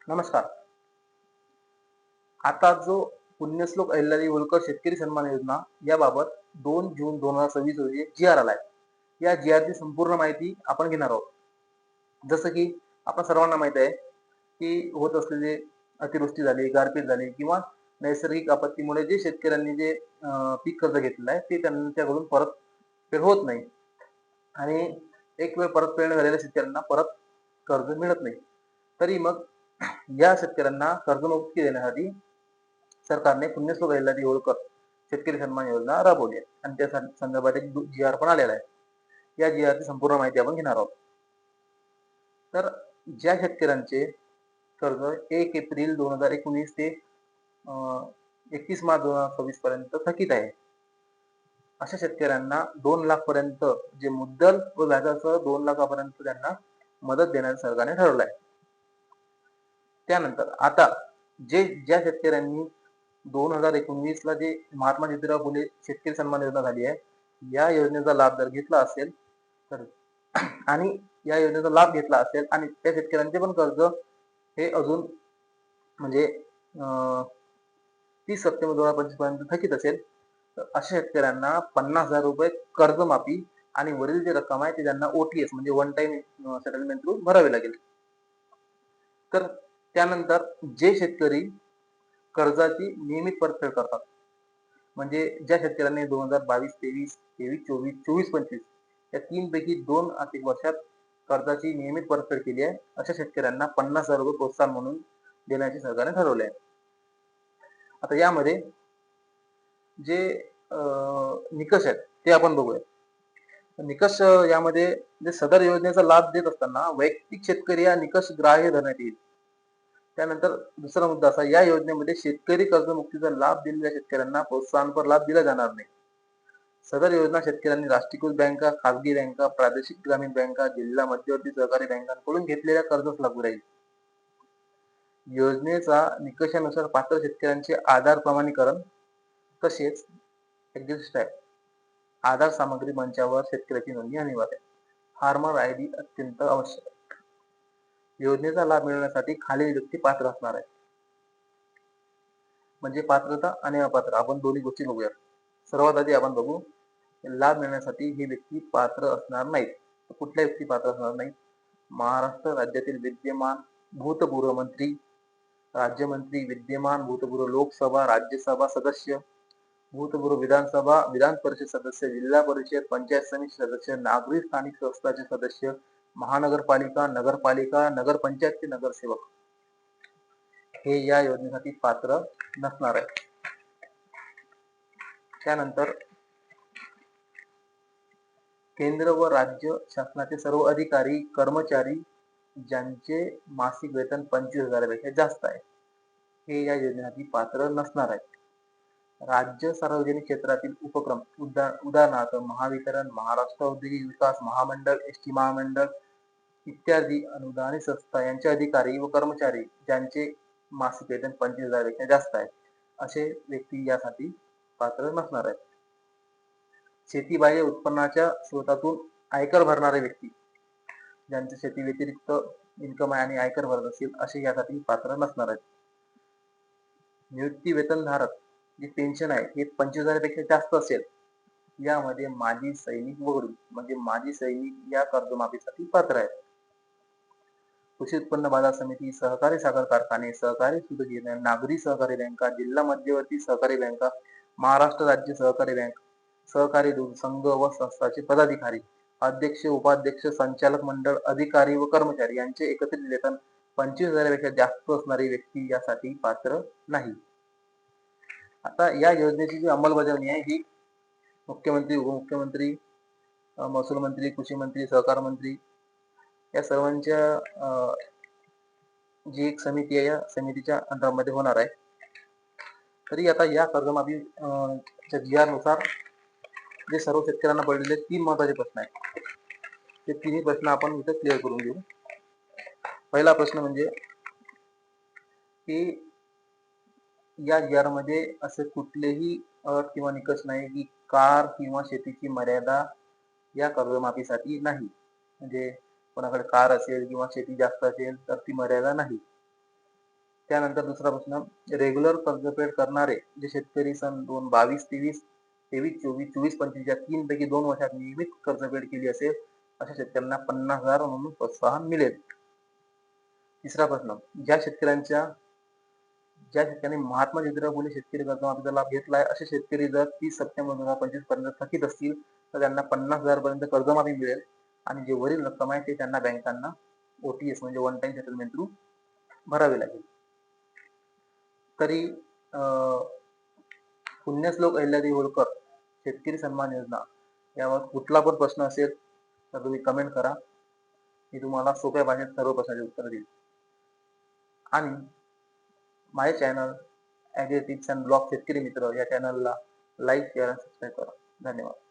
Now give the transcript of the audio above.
नमस्कार. आता जो पुण्यश्लोक अहिल्यादेवी होळकर शेतकरी सन्मान योजना याबाबत 2 जून 2026 रोजी एक जी आर आलाय. या जी आरची संपूर्ण माहिती आपण घेणार आहोत. जसं की आपण सर्वांना माहित आहे, की होत असलेले अतिवृष्टी झाली, गारपीट झाली किंवा नैसर्गिक आपत्तीमुळे जे शेतकऱ्यांनी पीक कर्ज घेतलेलं आहे, ते त्यांच्याकडून परतफेड होत नाही आणि एक वेळ परतफेड झालेल्या शेतकऱ्यांना परत कर्ज मिळत नाही. तरी मग या शेतकऱ्यांना कर्जमुक्ती देण्यासाठी सरकारने पुण्यश्लोक अहिल्यादेवी होळकर शेतकरी सन्मान योजना राबवली आहे आणि त्या संदर्भात एक जी आर पण आलेला आहे. या जी आरची संपूर्ण माहिती आपण घेणार आहोत. तर ज्या शेतकऱ्यांचे कर्ज 1 एप्रिल 2019 ते 31 मार्च 2026 पर्यंत थकीत आहे, अशा शेतकऱ्यांना 2 लाख पर्यंत जे मुद्दल व व्याजासह 2 लाखापर्यंत त्यांना मदत देण्याचं सरकारने ठरवलं आहे. त्यानंतर आता ज्या शेतकऱ्यांनी 2019 ला जे महात्मा ज्योतिराव फुले शेतकरी सन्मान योजना झाली आहे, या योजनेचा लाभ जर घेतला असेल तर आणि या योजनेचा लाभ घेतला असेल आणि त्या शेतकऱ्यांचे पण कर्ज हे अजून म्हणजे 30 सप्टेंबर 2025 पर्यंत थकीत असेल, तर अशा शेतकऱ्यांना 50,000 रुपये कर्जमाफी आणि वरील जी रक्कम आहे ती त्यांना OTS म्हणजे वन टाइम सेटलमेंट थ्रू भरावी लागेल. तर त्यानंतर जे शेतकरी कर्जाची नियमित परतफेड करतात, म्हणजे ज्या शेतकऱ्यांनी 2022-23, 23-24, 24-25 या 3 पैकी 2 आर्थिक वर्षात कर्जाची नियमित परतफेड केली आहे, अशा शेतकऱ्यांना 50,000 रुपये प्रोत्साहन म्हणून देण्याचे सरकारने ठरवले आहे. आता यामध्ये जे निकष आहेत ते आपण बघूया. निकष यामध्ये जे सदर योजनेचा लाभ देत असताना वैयक्तिक शेतकरी हा निकष ग्राह्य धरण्यात येईल. त्यानंतर दुसरा मुद्दा असा, या योजनेमध्ये शेतकरी कर्जमुक्तीचा लाभ दिलेल्या शेतकऱ्यांना प्रोत्साहनपर लाभ दिला जाणार नाही. सदर योजना शेतकऱ्यांनी राष्ट्रीयकृत बँका, खासगी बँका, प्रादेशिक ग्रामीण बँका, जिल्हा मध्यवर्ती सहकारी बँकांकडून घेतलेल्या कर्जच लागू राहील. योजनेचा निकषानुसार पात्र शेतकऱ्यांचे आधार प्रमाणीकरण तसेच एक आहे. आधार सामग्री मंचावर शेतकऱ्याची नोंदणी अनिवार्य. फार्मर ID अत्यंत आवश्यक. योजनेचा लाभ मिळवण्यासाठी खालील व्यक्ती पात्र असणार आहे. म्हणजे पात्रता आणि अपात्र आपण दोन्ही गोष्टी बघूया. सर्वात आधी आपण बघू, लाभ मिळण्यासाठी ही व्यक्ती पात्र असणार नाहीत. कुठल्या व्यक्ती पात्र असणार नाहीत? महाराष्ट्र राज्यातील विद्यमान भूतपूर्व मंत्री, राज्यमंत्री, विद्यमान भूतपूर्व लोकसभा, राज्यसभा सदस्य, भूतपूर्व विधानसभा, विधान परिषद सदस्य, जिल्हा परिषद, पंचायत समिती सदस्य, नागरी स्थानिक संस्थाचे सदस्य, महानगरपालिका, नगरपालिका, नगरपंचायतचे नगरसेवक हे या योजनेसाठी पात्र नसणार आहे. त्यानंतर केंद्र व राज्य शासनाचे सर्व अधिकारी, कर्मचारी ज्यांचे मासिक वेतन 25,000 पेक्षा जास्त आहे, हे या योजनेसाठी पात्र नसणार आहेत. राज्य सार्वजनिक क्षेत्रातील उपक्रम उदाहरणार्थ महावितरण, महाराष्ट्र औद्योगिक विकास महामंडळ, एसटी महामंडळ इत्यादी अनुदानित संस्था यांचे अधिकारी व कर्मचारी ज्यांचे मासिक वेतन 25,000 पेक्षा जास्त आहे, असे व्यक्ती यासाठी पात्र नसणार आहेत. शेतीबाह्य उत्पन्नाच्या स्रोतातून आयकर भरणारे व्यक्ती ज्यांचे शेती व्यतिरिक्त इन्कम आहे आणि आयकर भरत असतील, असे यासाठी पात्र नसणार आहेत. निवृत्ती वेतनधारक जे पेन्शन आहे हे 25,000 पेक्षा जास्त असेल, यामध्ये माजी सैनिक वगळून म्हणजे माजी सैनिक या कर्जमाफीसाठी पात्र आहेत. कृषी उत्पन्न बाजार समिती, सहकारी साखर कारखाने, सहकारी सूत गिरण्या, नागरी सहकारी बँका, जिल्हा मध्यवर्ती सहकारी बँका, महाराष्ट्र राज्य सहकारी बँक, सहकारी दूध संघ व संस्थाचे पदाधिकारी, अध्यक्ष, उपाध्यक्ष, संचालक मंडळ, अधिकारी व कर्मचारी यांचे एकत्रित वेतन 25,000 पेक्षा जास्त असणारी व्यक्ती यासाठी पात्र नाही. आता या योजनेची जी अंमलबजावणी आहे ही मुख्यमंत्री, उपमुख्यमंत्री, महसूल मंत्री, कृषी मंत्री, सहकार मंत्री या सर्वांच्या जी एक समिती आहे या समितीच्या अंतर्मध्ये होणार आहे. तरी आता या कर्जमाफी जी आर नुसार जे सर्व शेतकऱ्यांना पडलेले 3 महत्वाचे प्रश्न आहेत, ते तिन्ही प्रश्न आपण इथे क्लिअर करून घेऊ. पहिला प्रश्न म्हणजे की या जी आर मध्ये असे कुठलेही अट किंवा निकष नाही की कार किंवा शेतीची मर्यादा या कर्जमाफीसाठी नाही. म्हणजे कोणाकडे कार असेल किंवा शेती जास्त असेल तर ती मर्यादा नाही. त्यानंतर दुसरा प्रश्न, रेग्युलर कर्जफेड करणारे जे शेतकरी सन 22-23, 23-24, 24-25 या 3 पैकी 2 वर्षात नियमित कर्जफेड केली असेल, अशा शेतकऱ्यांना 50,000 म्हणून प्रोत्साहन मिळेल. तिसरा प्रश्न, ज्या शेतकऱ्यांनी महात्मा ज्योतिराव फुले शेतकरी कर्जमाफीचा लाभ घेतलाय, असे शेतकरी जर 30 सप्टेंबर 2025 पर्यंत थकीत असतील, तर त्यांना 50,000 पर्यंत कर्जमाफी मिळेल आणि जे वरील रक्कम आहे ते त्यांना बँकांना OTS म्हणजे वन टाइम सेटलमेंट थ्रू भरावे लागेल. तरी पुण्यश्लोक अहिल्यादेवी होळकर शेतकरी सन्मान योजना यावर कुठला पण प्रश्न असेल तर तुम्ही कमेंट करा. मी तुम्हाला सोप्या भाषेत सर्व प्रश्नांची उत्तर देईल. आणि माझे channel agri tips and blog शेतकरी मित्र या चॅनलला लाईक, शेअर आणि सबस्क्राईब करा. धन्यवाद.